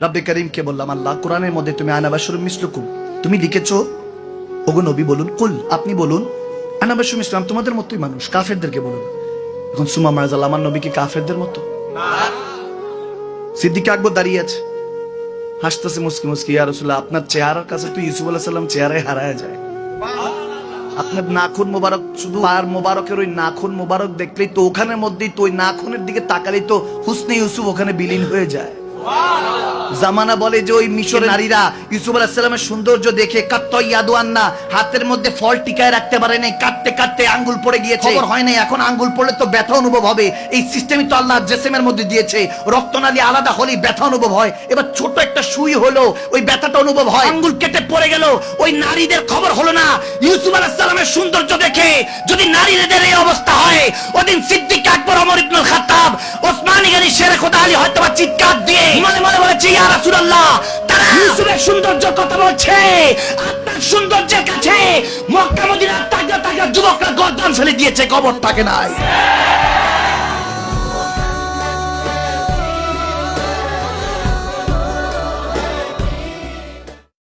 রব্বে করিমকে বললাম, আল্লাহ কোরআনের মধ্যে তুমি আনা বাশারুম মিসলুকুম তুমি লিখেছো, ওগো নবী বলুন, কুল আপনি বলুন আনা বাশারুম মিসলুকুম তোমাদের মতোই মানুষ, কাফেরদেরকে বলুন। এখন সুমা মারাজাল আমার নবী কি কাফেরদের মতো? সিদ্দিক আকবর দাঁড়িয়ে আছে, হাসতেছে মুস্কি মুস্কি, ইয়া রাসূলুল্লাহ আপনার চেহারার কাছে তো ইউসুফ আলাইহিস সালাম চেহারায় হারায় যায়। আপনার নাখুন মোবারক, শুধু আর মোবারকের ওই নাখুন মোবারক দেখলেই তো, ওখানের মধ্যেই তো ওই নাখুনের দিকে তাকালেই তো হুসনে ইউসুফ ওখানে বিলীন হয়ে যায়। জামানা বলে যে ওই মিশরের নারীরা ইউসুফ আলাইহিস সালামের সৌন্দর্য দেখে কাত্তাইয়াদুয়ান্না হাতের মধ্যে ফল টিকায় রাখতে পারে নাই, কাটতে কাটতে আঙ্গুল পড়ে গিয়েছে, খবর হয় নাই। এখন আঙ্গুল পড়লে তো ব্যথা অনুভব হবে, এই সিস্টেমই তো আল্লাহ জিসমের মধ্যে দিয়েছে। রক্তনালী আলাদা হলেই ব্যথা অনুভব হয়, এবার ছোট একটা সুই হলো ওই ব্যথাটা অনুভব হয়। আঙ্গুল কেটে পড়ে গেল, ওই নারীদের খবর হলো না। ইউসুফ আলাইহিস সালামের সৌন্দর্য দেখে যদি নারীদের এই অবস্থা হয়, ওদিন সিদ্দিক আকবর, ওমর ইবনুল খাত্তাব, ওসমানী গনি, শেরে খোদা আলী হয়তো বা চিৎকার দিয়ে মনে মনে বলেছে, ইয়া রাসূলুল্লাহ তারা ইউসুফের সৌন্দর্যের কথা বলছে, আপনার সৌন্দর্যের কাছে মক্কা মদিনার তাগড়া তাগড়া যুবকরা গর্দান ফেলে দিয়েছে, খবর থাকে নাই।